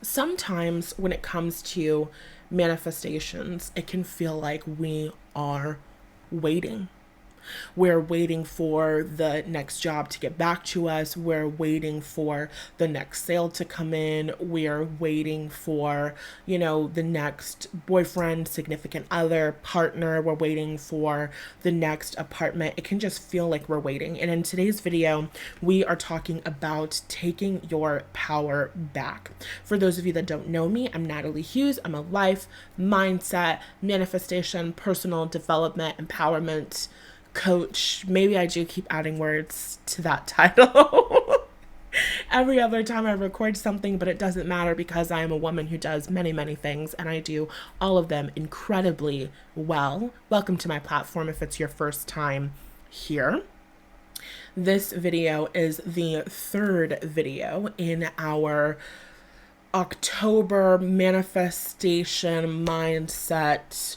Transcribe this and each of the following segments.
Sometimes when it comes to manifestations, it can feel like we are waiting. We're waiting for the next job to get back to us. We're waiting for the next sale to come in. We're waiting for, the next boyfriend, significant other, partner. We're waiting for the next apartment. It can just feel like we're waiting. And in today's video, we are talking about taking your power back. For those of you that don't know me, I'm Natalie Hughes. I'm a life, mindset, manifestation, personal development, empowerment coach. Maybe I do keep adding words to that title every other time I record something, but it doesn't matter because I am a woman who does many, many things, and I do all of them incredibly well. Welcome to my platform if it's your first time here. This video is the third video in our October manifestation mindset.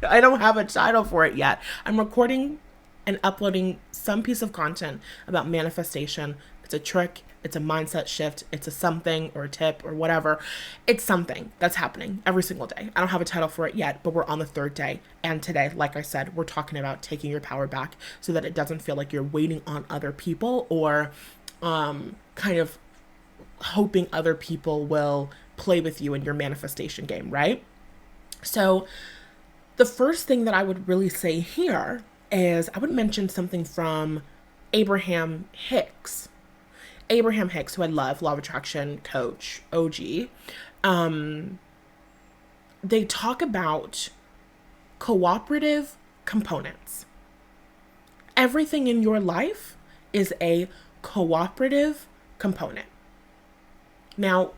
I don't have a title for it yet. I'm recording and uploading some piece of content about manifestation. It's a trick, it's a mindset shift, it's a something or a tip or whatever. It's something that's happening every single day. I don't have a title for it yet, but we're on the third day. And today, like I said, we're talking about taking your power back so that it doesn't feel like you're waiting on other people or kind of hoping other people will play with you in your manifestation game, right? So the first thing that I would really say here is I would mention something from Abraham Hicks. Abraham Hicks, who I love, law of attraction coach, OG. They talk about cooperative components. Everything in your life is a cooperative component. Now,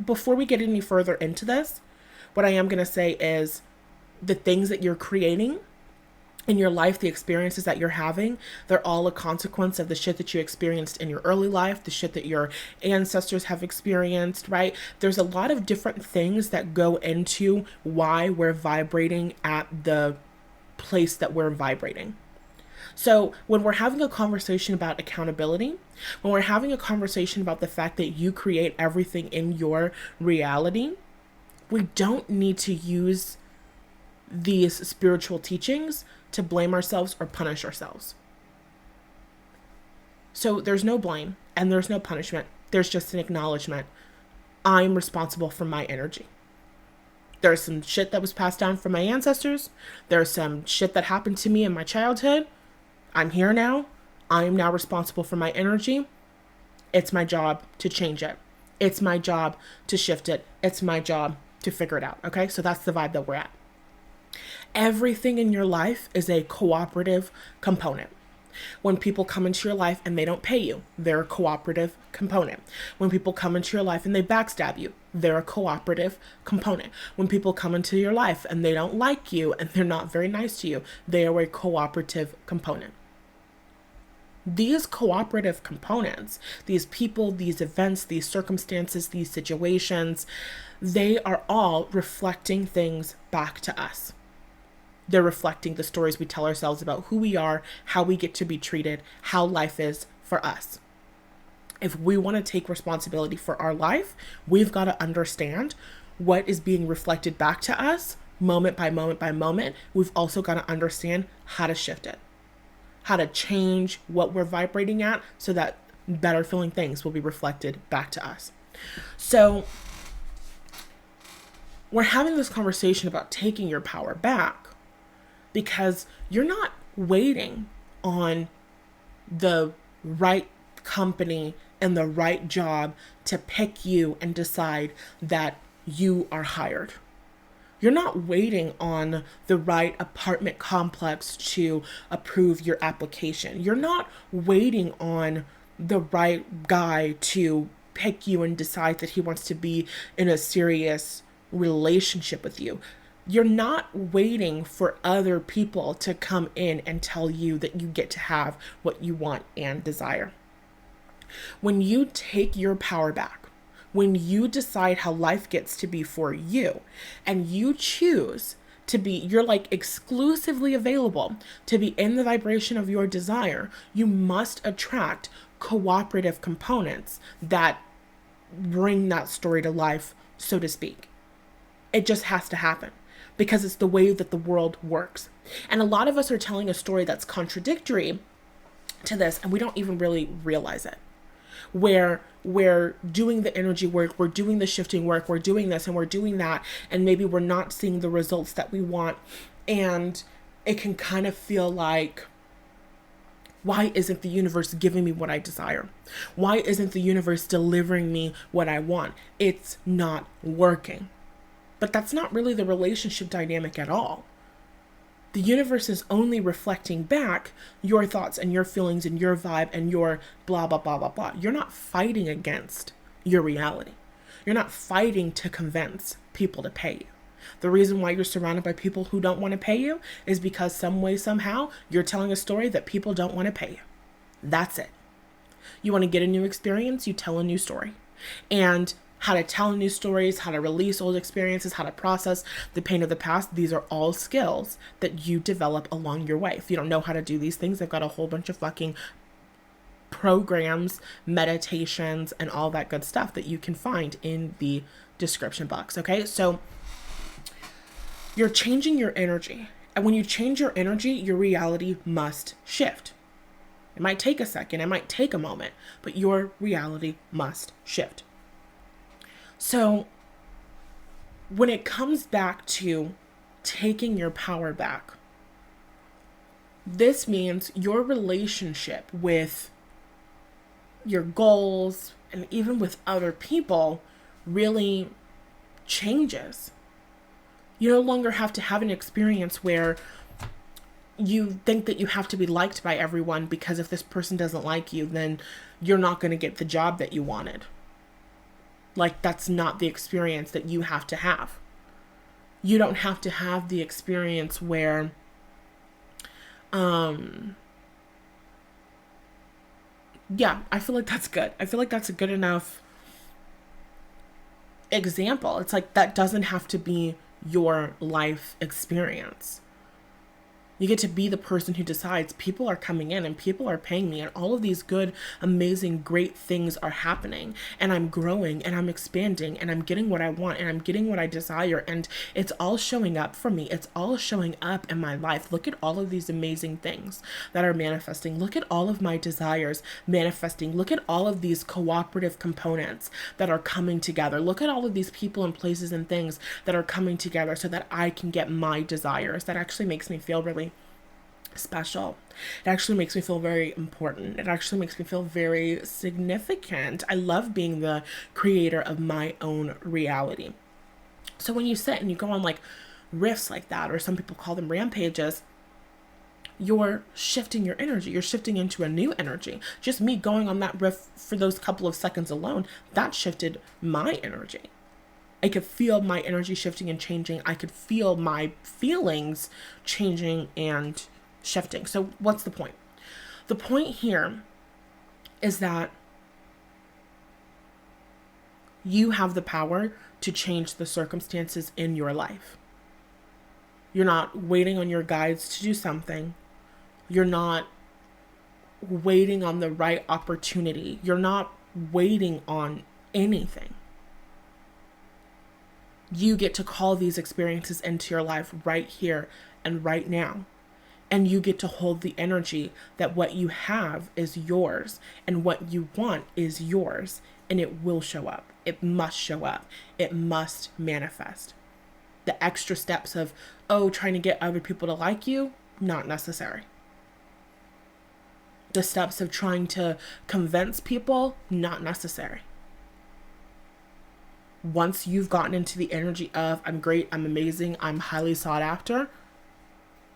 before we get any further into this, what I am going to say is the things that you're creating in your life, the experiences that you're having, they're all a consequence of the shit that you experienced in your early life, the shit that your ancestors have experienced, right? There's a lot of different things that go into why we're vibrating at the place that we're vibrating. So when we're having a conversation about accountability, when we're having a conversation about the fact that you create everything in your reality, we don't need to use these spiritual teachings to blame ourselves or punish ourselves. So there's no blame and there's no punishment. There's just an acknowledgement. I'm responsible for my energy. There's some shit that was passed down from my ancestors. There's some shit that happened to me in my childhood. I'm here now. I am now responsible for my energy. It's my job to change it. It's my job to shift it. It's my job to figure it out. Okay, so that's the vibe that we're at. Everything in your life is a cooperative component. When people come into your life and they don't pay you, they're a cooperative component. When people come into your life and they backstab you, they're a cooperative component. When people come into your life and they don't like you and they're not very nice to you, they are a cooperative component. These cooperative components, these people, these events, these circumstances, these situations, they are all reflecting things back to us. They're reflecting the stories we tell ourselves about who we are, how we get to be treated, how life is for us. If we want to take responsibility for our life, we've got to understand what is being reflected back to us moment by moment by moment. We've also got to understand how to shift it, how to change what we're vibrating at so that better feeling things will be reflected back to us. So we're having this conversation about taking your power back because you're not waiting on the right company and the right job to pick you and decide that you are hired. You're not waiting on the right apartment complex to approve your application. You're not waiting on the right guy to pick you and decide that he wants to be in a serious relationship with you. You're not waiting for other people to come in and tell you that you get to have what you want and desire. When you take your power back, when you decide how life gets to be for you, and you choose to be, you're like exclusively available to be in the vibration of your desire, you must attract cooperative components that bring that story to life, so to speak. It just has to happen because it's the way that the world works. And a lot of us are telling a story that's contradictory to this, and we don't even really realize it. Where we're doing the energy work, we're doing the shifting work, we're doing this and we're doing that, and maybe we're not seeing the results that we want. And it can kind of feel like, why isn't the universe giving me what I desire? Why isn't the universe delivering me what I want? It's not working. But that's not really the relationship dynamic at all. The universe is only reflecting back your thoughts and your feelings and your vibe and your blah, blah, blah, blah, blah. You're not fighting against your reality. You're not fighting to convince people to pay you. The reason why you're surrounded by people who don't want to pay you is because some way, somehow, you're telling a story that people don't want to pay you. That's it. You want to get a new experience, you tell a new story. And how to tell new stories, how to release old experiences, how to process the pain of the past. These are all skills that you develop along your way. If you don't know how to do these things, I've got a whole bunch of fucking programs, meditations, and all that good stuff that you can find in the description box. Okay, so you're changing your energy. And when you change your energy, your reality must shift. It might take a second, it might take a moment, but your reality must shift. So when it comes back to taking your power back, this means your relationship with your goals and even with other people really changes. You no longer have to have an experience where you think that you have to be liked by everyone because if this person doesn't like you, then you're not going to get the job that you wanted. Like, that's not the experience that you have to have. You don't have to have the experience where, yeah, I feel like that's good. I feel like that's a good enough example. It's like, that doesn't have to be your life experience. You get to be the person who decides people are coming in and people are paying me and all of these good, amazing, great things are happening and I'm growing and I'm expanding and I'm getting what I want and I'm getting what I desire and it's all showing up for me. It's all showing up in my life. Look at all of these amazing things that are manifesting. Look at all of my desires manifesting. Look at all of these cooperative components that are coming together. Look at all of these people and places and things that are coming together so that I can get my desires. That actually makes me feel really special. It actually makes me feel very important. It actually makes me feel very significant. I love being the creator of my own reality. So when you sit and you go on like riffs like that, or some people call them rampages, you're shifting your energy. You're shifting into a new energy. Just me going on that riff for those couple of seconds alone, that shifted my energy. I could feel my energy shifting and changing. I could feel my feelings changing and shifting. So what's the point? The point here is that you have the power to change the circumstances in your life. You're not waiting on your guides to do something. You're not waiting on the right opportunity. You're not waiting on anything. You get to call these experiences into your life right here and right now. And you get to hold the energy that what you have is yours and what you want is yours, and it will show up. It must show up. It must manifest. The extra steps of, trying to get other people to like you, not necessary. The steps of trying to convince people, not necessary. Once you've gotten into the energy of, I'm great, I'm amazing, I'm highly sought after,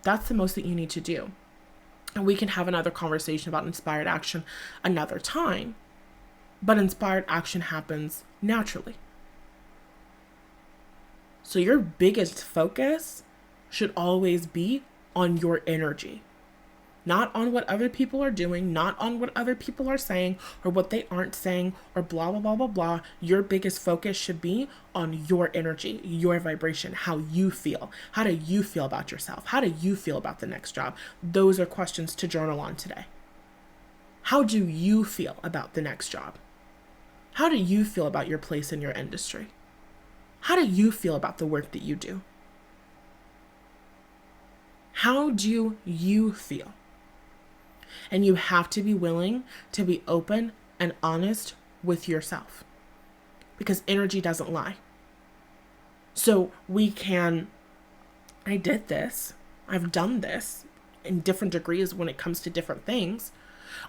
that's the most that you need to do. And we can have another conversation about inspired action another time. But inspired action happens naturally. So your biggest focus should always be on your energy. Not on what other people are doing, not on what other people are saying or what they aren't saying or blah, blah, blah, blah, blah. Your biggest focus should be on your energy, your vibration, how you feel. How do you feel about yourself? How do you feel about the next job? Those are questions to journal on today. How do you feel about the next job? How do you feel about your place in your industry? How do you feel about the work that you do? How do you feel? And you have to be willing to be open and honest with yourself, because energy doesn't lie. So I did this, I've done this in different degrees when it comes to different things.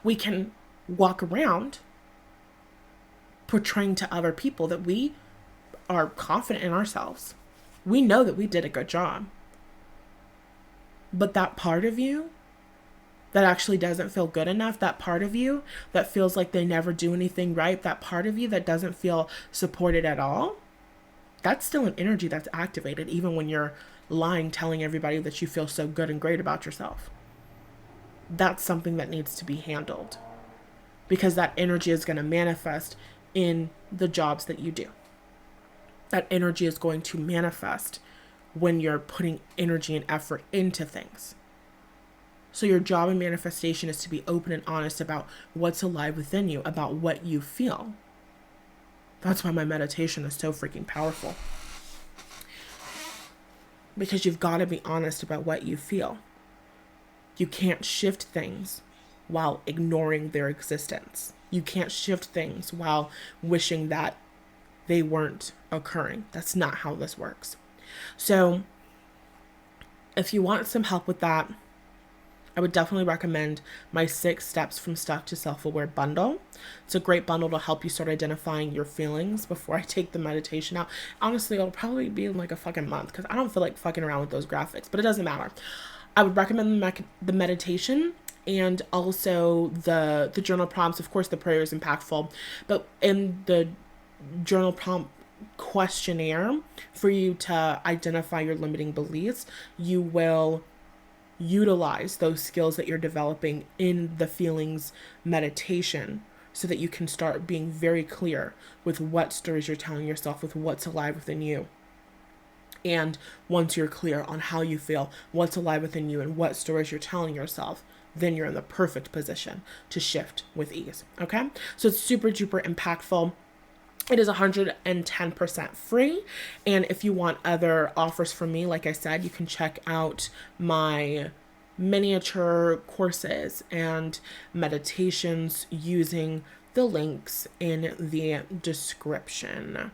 We can walk around portraying to other people that we are confident in ourselves. We know that we did a good job. But that part of you that actually doesn't feel good enough, that part of you that feels like they never do anything right, that part of you that doesn't feel supported at all, that's still an energy that's activated even when you're lying, telling everybody that you feel so good and great about yourself. That's something that needs to be handled, because that energy is going to manifest in the jobs that you do. That energy is going to manifest when you're putting energy and effort into things. So your job and manifestation is to be open and honest about what's alive within you, about what you feel. That's why my meditation is so freaking powerful. Because you've got to be honest about what you feel. You can't shift things while ignoring their existence. You can't shift things while wishing that they weren't occurring. That's not how this works. So if you want some help with that, I would definitely recommend my 6 Steps from Stuck to Self-Aware bundle. It's a great bundle to help you start identifying your feelings before I take the meditation out. Honestly, it'll probably be in like a fucking month because I don't feel like fucking around with those graphics, but it doesn't matter. I would recommend the meditation and also the journal prompts. Of course, the prayer is impactful, but in the journal prompt questionnaire for you to identify your limiting beliefs, you will utilize those skills that you're developing in the feelings meditation so that you can start being very clear with what stories you're telling yourself, with what's alive within you. And once you're clear on how you feel, what's alive within you, and what stories you're telling yourself, then you're in the perfect position to shift with ease. Okay? So it's super duper impactful. It is 110% free. And if you want other offers from me, like I said, you can check out my miniature courses and meditations using the links in the description.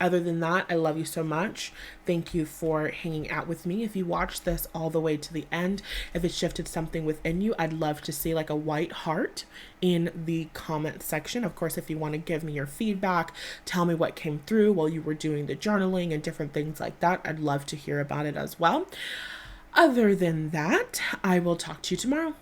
Other than that, I love you so much. Thank you for hanging out with me. If you watched this all the way to the end, if it shifted something within you, I'd love to see like a white heart in the comment section. Of course, if you want to give me your feedback, tell me what came through while you were doing the journaling and different things like that, I'd love to hear about it as well. Other than that, I will talk to you tomorrow.